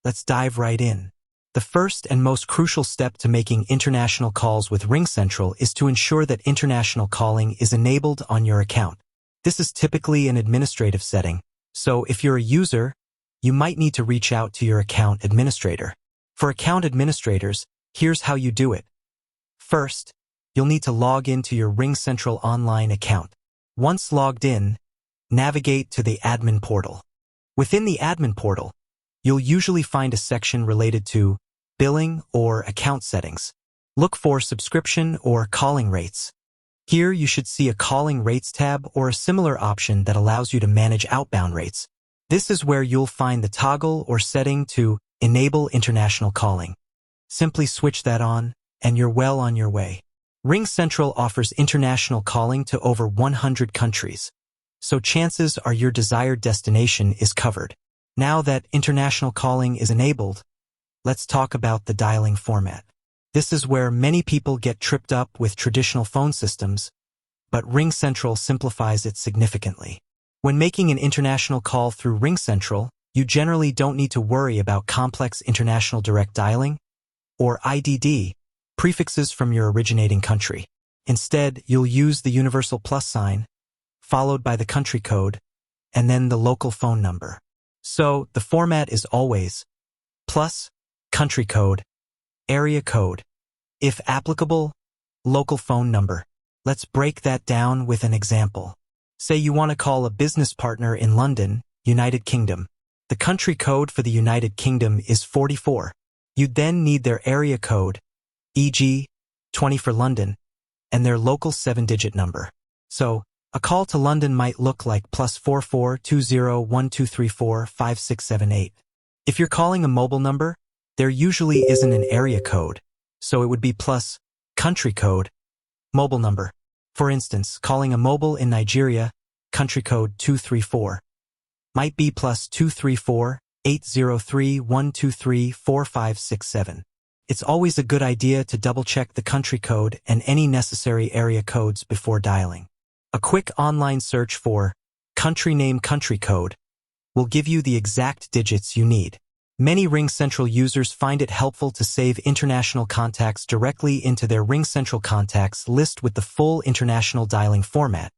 Let's dive right in. The first and most crucial step to making international calls with RingCentral is to ensure that international calling is enabled on your account. This is typically an administrative setting, so if you're a user, you might need to reach out to your account administrator. For account administrators, here's how you do it. First, you'll need to log into your RingCentral online account. Once logged in, navigate to the admin portal. Within the admin portal, you'll usually find a section related to billing or account settings. Look for subscription or calling rates. Here you should see a calling rates tab or a similar option that allows you to manage outbound rates. This is where you'll find the toggle or setting to enable international calling. Simply switch that on, and you're well on your way. RingCentral offers international calling to over 100 countries, so chances are your desired destination is covered. Now that international calling is enabled, let's talk about the dialing format. This is where many people get tripped up with traditional phone systems, but RingCentral simplifies it significantly. When making an international call through RingCentral, you generally don't need to worry about complex international direct dialing, or IDD, prefixes from your originating country. Instead, you'll use the universal plus sign, followed by the country code, and then the local phone number. So, the format is always plus, country code, area code, if applicable, local phone number. Let's break that down with an example. Say you want to call a business partner in London, United Kingdom. The country code for the United Kingdom is 44. You'd then need their area code, e.g., 20 for London, and their local 7-digit number. So, a call to London might look like +442012345678. If you're calling a mobile number, there usually isn't an area code, so it would be plus country code, mobile number. For instance, calling a mobile in Nigeria, country code 234, might be +234-803-123-4567. It's always a good idea to double-check the country code and any necessary area codes before dialing. A quick online search for country name country code will give you the exact digits you need. Many RingCentral users find it helpful to save international contacts directly into their RingCentral contacts list with the full international dialing format,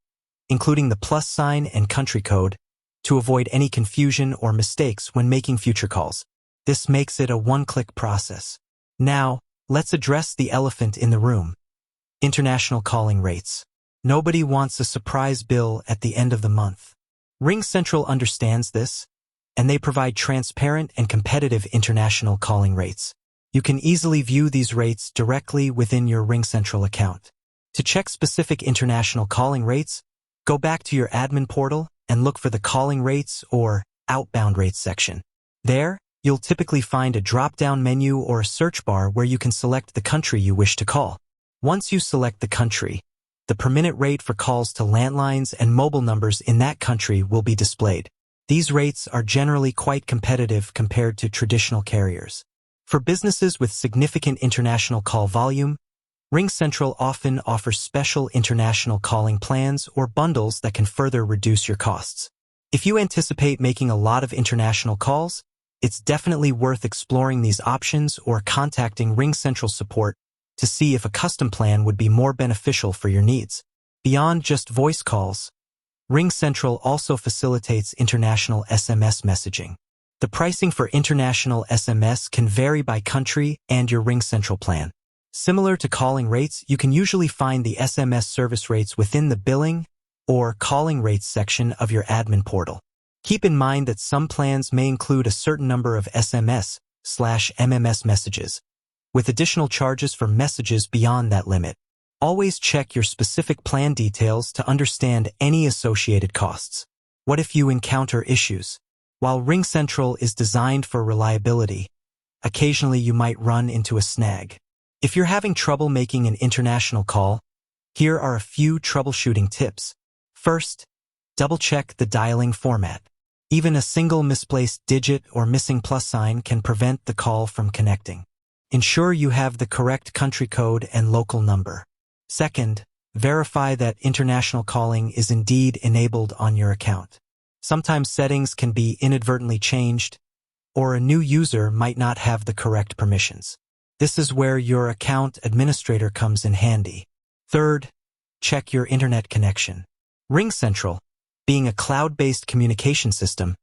including the plus sign and country code, to avoid any confusion or mistakes when making future calls. This makes it a one-click process. Now, let's address the elephant in the room. International calling rates. Nobody wants a surprise bill at the end of the month. RingCentral understands this, and they provide transparent and competitive international calling rates. You can easily view these rates directly within your RingCentral account. To check specific international calling rates, go back to your admin portal and look for the calling rates or outbound rates section. There, you'll typically find a drop-down menu or a search bar where you can select the country you wish to call. Once you select the country, the per minute rate for calls to landlines and mobile numbers in that country will be displayed. These rates are generally quite competitive compared to traditional carriers. For businesses with significant international call volume, RingCentral often offers special international calling plans or bundles that can further reduce your costs. If you anticipate making a lot of international calls, it's definitely worth exploring these options or contacting RingCentral support to see if a custom plan would be more beneficial for your needs. Beyond just voice calls, RingCentral also facilitates international SMS messaging. The pricing for international SMS can vary by country and your RingCentral plan. Similar to calling rates, you can usually find the SMS service rates within the billing or calling rates section of your admin portal. Keep in mind that some plans may include a certain number of SMS/MMS messages, with additional charges for messages beyond that limit. Always check your specific plan details to understand any associated costs. What if you encounter issues? While RingCentral is designed for reliability, occasionally you might run into a snag. If you're having trouble making an international call, here are a few troubleshooting tips. First, double-check the dialing format. Even a single misplaced digit or missing plus sign can prevent the call from connecting. Ensure you have the correct country code and local number. Second, verify that international calling is indeed enabled on your account. Sometimes settings can be inadvertently changed, or a new user might not have the correct permissions. This is where your account administrator comes in handy. Third, check your internet connection. RingCentral, being a cloud-based communication system,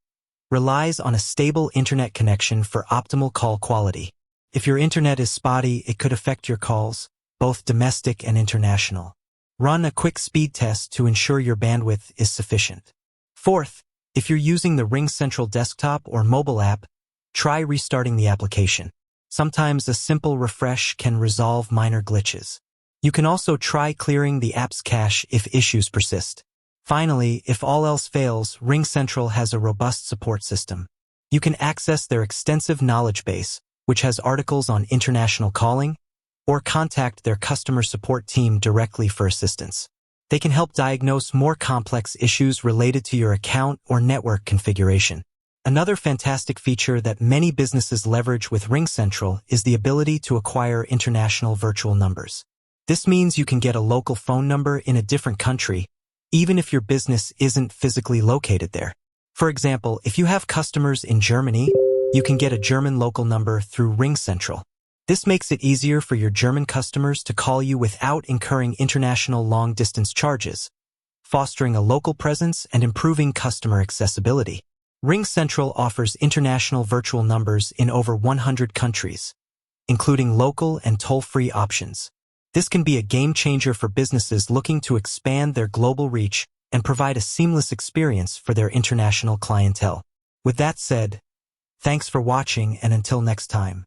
relies on a stable internet connection for optimal call quality. If your internet is spotty, it could affect your calls, both domestic and international. Run a quick speed test to ensure your bandwidth is sufficient. Fourth, if you're using the RingCentral desktop or mobile app, try restarting the application. Sometimes a simple refresh can resolve minor glitches. You can also try clearing the app's cache if issues persist. Finally, if all else fails, RingCentral has a robust support system. You can access their extensive knowledge base, which has articles on international calling, or contact their customer support team directly for assistance. They can help diagnose more complex issues related to your account or network configuration. Another fantastic feature that many businesses leverage with RingCentral is the ability to acquire international virtual numbers. This means you can get a local phone number in a different country, even if your business isn't physically located there. For example, if you have customers in Germany, you can get a German local number through RingCentral. This makes it easier for your German customers to call you without incurring international long-distance charges, fostering a local presence and improving customer accessibility. RingCentral offers international virtual numbers in over 100 countries, including local and toll-free options. This can be a game-changer for businesses looking to expand their global reach and provide a seamless experience for their international clientele. With that said, thanks for watching, and until next time.